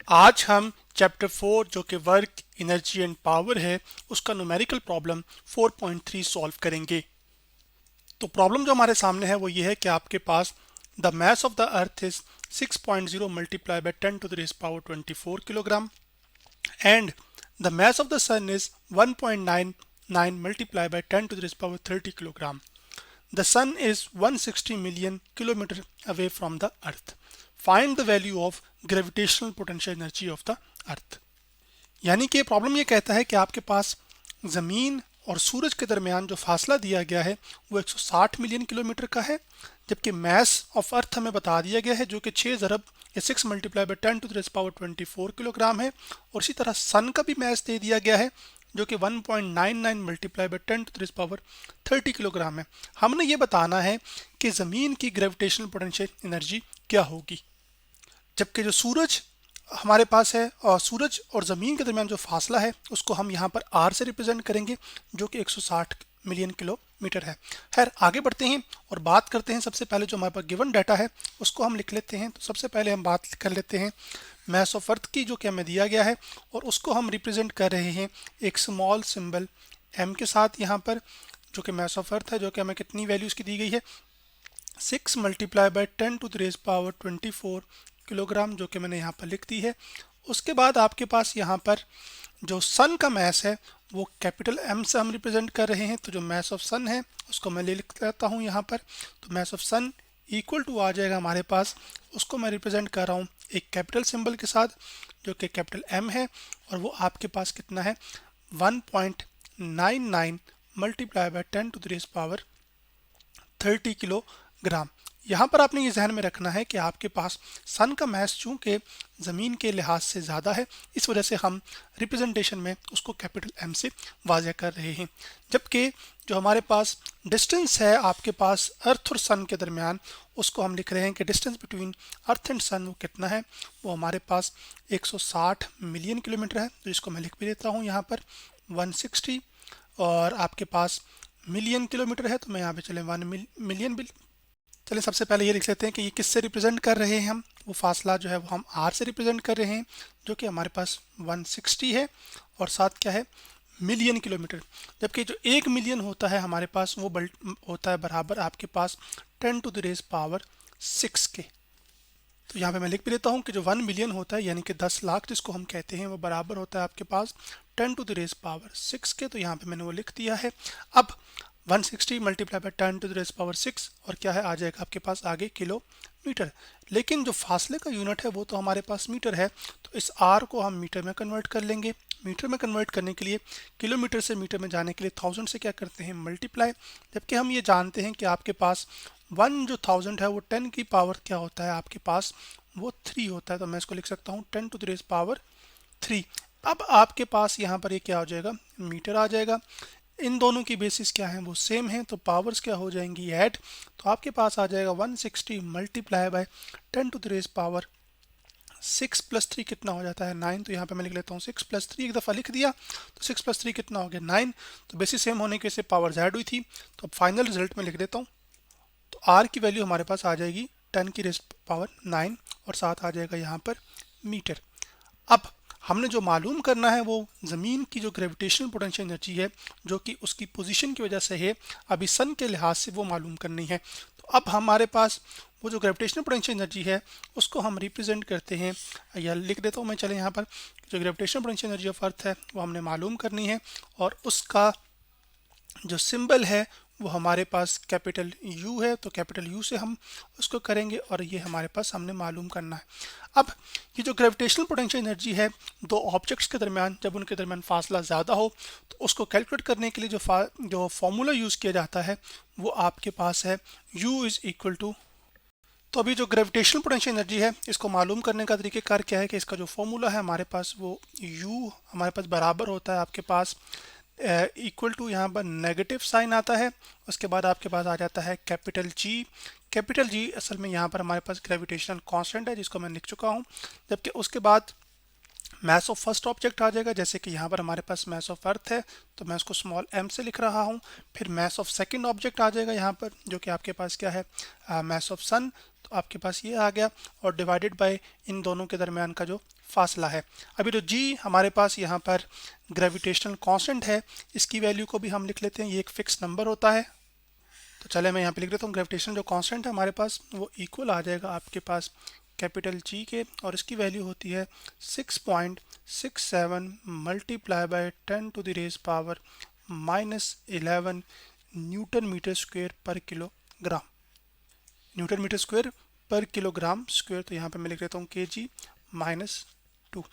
आज हम चैप्टर 4 जो कि वर्क एनर्जी एंड पावर है उसका न्यूमेरिकल प्रॉब्लम 4.3 सॉल्व करेंगे। तो प्रॉब्लम जो हमारे सामने है वो ये है कि आपके पास the mass of the earth is 6.0 multiply by 10 to the raise power 24 kilogram and the mass of the sun is 1.99 multiply by 10 to the raise power 30 kilogram. The sun is 160 million kilometer away from the earth. Find the value of gravitational potential energy of the earth. यानी कि problem ये कहता है कि आपके पास ज़मीन और सूरज के दरमियान जो फासला दिया गया है वो 160 मिलियन किलोमीटर का है, जबकि मास ऑफ अर्थ हमें बता दिया गया है जो कि 6 ज़रब या 6 multiply by 10 to the raise power 24 kilogram है। और इसी तरह सन का भी मास दे दिया गया है जो कि 1.99 multiply by 10 to the raise power 30 kilogram है। हमने ये बताना है कि ज़मीन की ग्रेविटेशनल पोटेंशियल एनर्जी क्या होगी, जबकि जो सूरज हमारे पास है और सूरज और ज़मीन के दरमियान जो फासला है उसको हम यहाँ पर आर से रिप्रेजेंट करेंगे जो कि 160 मिलियन किलोमीटर है। खैर आगे बढ़ते हैं और बात करते हैं। सबसे पहले जो हमारे पास गिवन डाटा है उसको हम लिख लेते हैं। तो सबसे पहले हम बात कर लेते हैं मास ऑफ अर्थ की जो कि हमें दिया गया है और उसको हम रिप्रेजेंट कर रहे हैं एक स्मॉल सिंबल एम के साथ यहाँ पर, जो कि मास ऑफ अर्थ है जो कि हमें कितनी वैल्यू उसकी दी गई है 6 multiply by 10 to the raise power 24 kilogram, जो कि मैंने यहाँ पर लिख दी है। उसके बाद आपके पास यहाँ पर जो सन का मास है वो कैपिटल एम से हम रिप्रेजेंट कर रहे हैं। तो जो मास ऑफ सन है उसको मैं लिख लेता हूँ यहाँ पर। तो mass of sun equal to आ जाएगा हमारे पास, उसको मैं रिप्रेजेंट कर रहा हूँ एक कैपिटल सिंबल के साथ जो कि कैपिटल एम है, और वो आपके पास कितना है 1.99 multiply by 10 to the raise power 30 kilogram. यहाँ पर आपने ये ध्यान में रखना है कि आपके पास सन का मास चूंकि ज़मीन के लिहाज से ज़्यादा है, इस वजह से हम रिप्रेजेंटेशन में उसको कैपिटल एम से वाज़ह कर रहे हैं, जबकि जो हमारे पास डिस्टेंस है आपके पास अर्थ और सन के दरमियान उसको हम लिख रहे हैं कि डिस्टेंस बिटवीन अर्थ एंड सन वो कितना है, वो हमारे पास 160 मिलियन किलोमीटर है। तो इसको मैं लिख भी देता हूँ यहाँ पर 160, और आपके पास मिलियन किलोमीटर है तो मैं यहाँ पे चले 1 मिलियन बिल। चलिए सबसे पहले ये लिख लेते हैं कि ये किससे रिप्रेजेंट कर रहे हैं हम, वो फासला जो है वो हम आर से रिप्रेजेंट कर रहे हैं जो कि हमारे पास 160 है, और साथ क्या है मिलियन किलोमीटर। जबकि जो 1 मिलियन होता है हमारे पास वो होता है बराबर आपके पास 10 टू द रेज़ पावर 6 के। तो यहाँ पे मैं लिख भी देता हूँ कि जो 1 मिलियन होता है यानी कि 10 लाख जिसको हम कहते हैं वो बराबर होता है आपके पास 10 टू द रेज़ पावर 6 के। तो यहाँ पे मैंने वो लिख दिया है। अब 160 multiply by 10 to the raise power 6 और क्या है आ जाएगा आपके पास आगे किलोमीटर, लेकिन जो फासले का यूनिट है वो तो हमारे पास मीटर है। तो इस आर को हम मीटर में कन्वर्ट कर लेंगे। मीटर में कन्वर्ट करने के लिए किलोमीटर से मीटर में जाने के लिए 1000 से क्या करते हैं मल्टीप्लाई, जबकि हम ये जानते हैं कि आपके पास 1 जो 1000 है वो 10 की पावर क्या होता है आपके पास वो 3 होता है। तो मैं इसको लिख सकता हूँ 10 टू द रेज़ पावर 3। अब आपके पास यहाँ पर ये क्या हो जाएगा मीटर आ जाएगा। इन दोनों की बेसिस क्या है वो सेम है, तो पावर्स क्या हो जाएंगी ऐड। तो आपके पास आ जाएगा 160 multiply by 10 to the raise power 6 प्लस 3 कितना हो जाता है 9। तो यहाँ पे मैं लिख लेता हूँ 6 प्लस 3, एक दफ़ा लिख दिया तो 6 प्लस 3 कितना हो गया 9। तो बेसिस सेम होने के से पावर ऐड हुई थी। तो अब फाइनल रिजल्ट में लिख देता हूँ। तो आर की वैल्यू हमारे पास आ जाएगी 10 की रेज़ पावर 9 और साथ आ जाएगा यहाँ पर मीटर। अब हमने जो मालूम करना है वो ज़मीन की जो ग्रेविटेशनल पोटेंशियल एनर्जी है जो कि उसकी पोजीशन की वजह से है, अभी सन के लिहाज से वो मालूम करनी है। तो अब हमारे पास वो जो ग्रेविटेशनल पोटेंशियल एनर्जी है उसको हम रिप्रेजेंट करते हैं, या लिख देता हूँ मैं। चले यहाँ पर जो gravitational potential energy of earth है वो हमने मालूम करनी है, और उसका जो सिंबल है वो हमारे पास कैपिटल यू है। तो कैपिटल यू से हम उसको करेंगे और ये हमारे पास हमने मालूम करना है। अब ये जो ग्रेविटेशनल पोटेंशियल एनर्जी है दो ऑब्जेक्ट्स के दरमियान जब उनके दरमियान फासला ज़्यादा हो तो उसको कैलकुलेट करने के लिए जो फॉर्मूला यूज़ किया जाता है वो आपके पास है u इज़ इक्वल टू। तो अभी जो ग्रेविटेशनल पोटेंशियल एनर्जी है इसको मालूम करने का तरीक़ेकार क्या है कि इसका जो फॉर्मूला है हमारे पास वो u हमारे पास बराबर होता है आपके पास इक्वल टू, यहाँ पर नेगेटिव साइन आता है, उसके बाद आपके पास आ जाता है कैपिटल जी। कैपिटल जी असल में यहाँ पर हमारे पास ग्रेविटेशनल कांस्टेंट है जिसको मैं लिख चुका हूँ, जबकि उसके बाद मास ऑफ फर्स्ट ऑब्जेक्ट आ जाएगा। जैसे कि यहाँ पर हमारे पास मास ऑफ अर्थ है तो मैं उसको स्मॉल m से लिख रहा हूँ। फिर मास ऑफ सेकंड ऑब्जेक्ट आ जाएगा यहाँ पर जो कि आपके पास क्या है मास ऑफ सन। तो आपके पास ये आ गया और डिवाइडेड बाय इन दोनों के दरमियान का जो फासला है। अभी तो जी हमारे पास यहाँ पर ग्रेविटेशनल कांस्टेंट है, इसकी वैल्यू को भी हम लिख लेते हैं, ये एक फिक्स नंबर होता है। तो चले मैं यहाँ पे लिख देता हूँ ग्रेविटेशनल जो कांस्टेंट है हमारे पास वो इक्वल आ जाएगा आपके पास कैपिटल जी के, और इसकी वैल्यू होती है 6.67 multiply by 10 to the raise power -11 newton metre square per kilogram, newton metre square per kilogram square. तो यहाँ पे मैं लिख देता हूँ kg -2।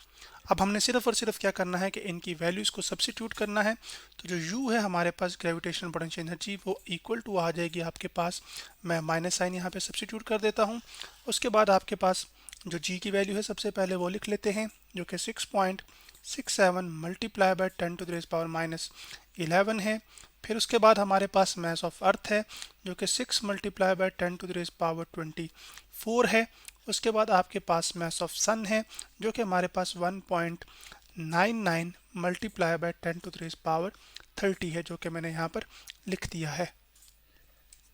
अब हमने सिर्फ और सिर्फ क्या करना है कि इनकी वैल्यूज को सब्स्टिट्यूट करना है। तो जो u है हमारे पास ग्रेविटेशनल पोटेंशियल एनर्जी वो इक्वल टू आ जाएगी आपके पास, मैं माइनस साइन यहाँ पे सब्स्टिट्यूट कर देता हूँ। उसके बाद आपके पास जो g की वैल्यू है सबसे पहले वो लिख लेते हैं, जो कि 6.67 multiply by 10 to the raise power -11 है। फिर उसके बाद हमारे पास मास ऑफ अर्थ है जो कि 6 multiply by 10 to the raise power 24 है। उसके बाद आपके पास मास ऑफ सन है जो कि हमारे पास 1.99 multiply by 10 to the raise power 30 है, जो कि मैंने यहाँ पर लिख दिया है।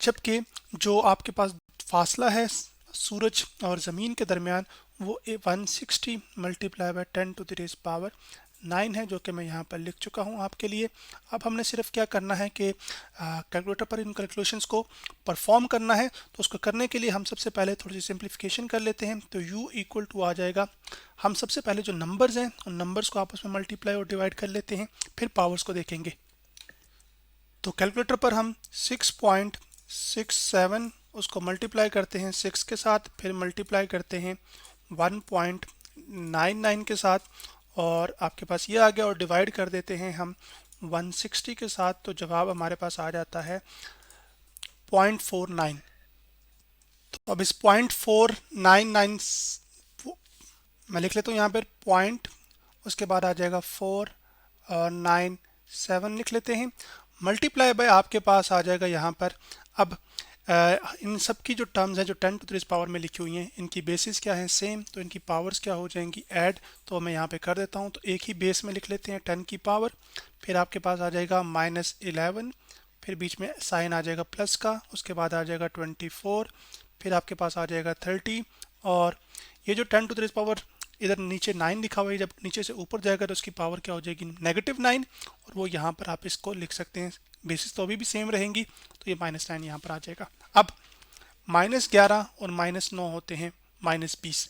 जबकि जो आपके पास फासला है सूरज और ज़मीन के दरमियान वो 160 multiply by 10 to the raise power 9 है, जो कि मैं यहाँ पर लिख चुका हूँ आपके लिए। अब हमने सिर्फ क्या करना है कि कैलकुलेटर पर इन कैलकुलेशंस को परफॉर्म करना है। तो उसको करने के लिए हम सबसे पहले थोड़ी सी सिंप्लीफिकेशन कर लेते हैं। तो u इक्वल टू आ जाएगा, हम सबसे पहले जो नंबर्स हैं उन नंबर्स को आपस में मल्टीप्लाई और डिवाइड कर लेते हैं, फिर पावर्स को देखेंगे। तो कैलकुलेटर पर हम 6.67 उसको मल्टीप्लाई करते हैं 6 के साथ, फिर मल्टीप्लाई करते हैं 1.99 के साथ, और आपके पास ये आ गया, और डिवाइड कर देते हैं हम 160 के साथ। तो जवाब हमारे पास आ जाता है 0.49। तो अब इस 0.499 मैं लिख लेता हूँ यहाँ पर पॉइंट, उसके बाद आ जाएगा 497 लिख लेते हैं, मल्टीप्लाई बाय आपके पास आ जाएगा यहाँ पर। अब इन सब की जो टर्म्स हैं जो 10 टू द रेज़ पावर में लिखी हुई हैं, इनकी बेसिस क्या है सेम, तो इनकी पावर्स क्या हो जाएंगी ऐड। तो मैं यहाँ पे कर देता हूँ, तो एक ही बेस में लिख लेते हैं 10 की पावर, फिर आपके पास आ जाएगा -11, फिर बीच में साइन आ जाएगा प्लस का, उसके बाद आ जाएगा 24, फिर आपके पास आ जाएगा 30, और ये जो 10 टू द रेज़ पावर इधर नीचे 9 लिखा हुआ है, जब नीचे से ऊपर जाएगा तो उसकी पावर क्या हो जाएगी -9, और वो यहाँ पर आप इसको लिख सकते हैं, बेसिस तो अभी भी सेम रहेंगी, तो ये -9 यहाँ पर आ जाएगा। अब -11 और -9 होते हैं -20,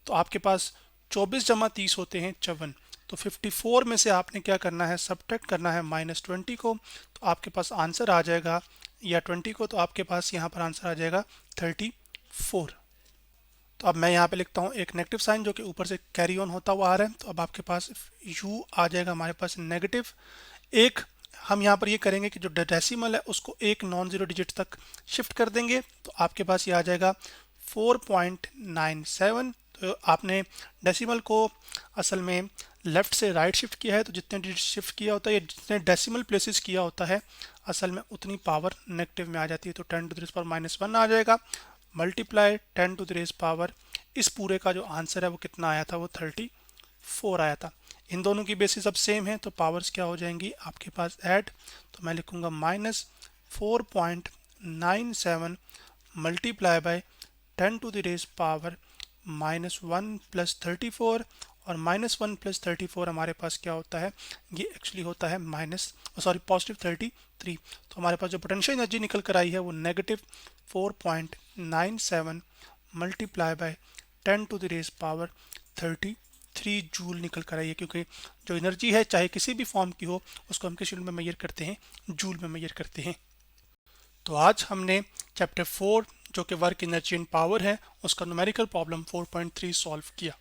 तो आपके पास 24 जमा 30 होते हैं 54। तो 54 में से आपने क्या करना है, सब्ट्रैक्ट करना है -20 को, तो आपके पास आंसर आ जाएगा, या 20 को, तो आपके पास यहाँ पर आंसर आ जाएगा 34। तो अब मैं यहाँ पे लिखता हूँ एक नेगेटिव साइन जो कि ऊपर से कैरी ऑन होता हुआ आ रहा है। तो अब आपके पास u आ जाएगा हमारे पास नेगेटिव। एक हम यहाँ पर ये करेंगे कि जो डेसिमल है उसको एक नॉन ज़ीरो डिजिट तक शिफ्ट कर देंगे, तो आपके पास ये आ जाएगा 4.97। तो आपने डेसिमल को असल में लेफ़्ट से राइट शिफ्ट किया है, तो जितने डिजिट शिफ्ट किया होता है या जितने डेसिमल प्लेसेस किया होता है असल में उतनी पावर नेगेटिव में आ जाती है। तो 10 टू द रेज़ पावर -1 आ जाएगा, multiply 10 to the raise power, इस पूरे का जो आंसर है वो कितना आया था, वो 34 आया था। इन दोनों की बेसिस अब सेम है, तो पावर्स क्या हो जाएंगी आपके पास ऐड। तो मैं लिखूंगा -4.97 multiply by 10 to the raise power -1 plus 34, और -1 प्लस 34 हमारे पास क्या होता है, ये एक्चुअली होता है +33। तो हमारे पास जो पोटेंशियल एनर्जी निकल कर आई है वो -4.97 multiply by 10 to the raise power 33 joule निकल कर आई है, क्योंकि जो एनर्जी है चाहे किसी भी फॉर्म की हो उसको हम किस यूनिट में मेजर करते हैं, जूल में मेजर करते हैं। तो आज हमने चैप्टर 4 जो कि वर्क एनर्जी एंड पावर है उसका न्यूमेरिकल प्रॉब्लम 4.3 सॉल्व किया।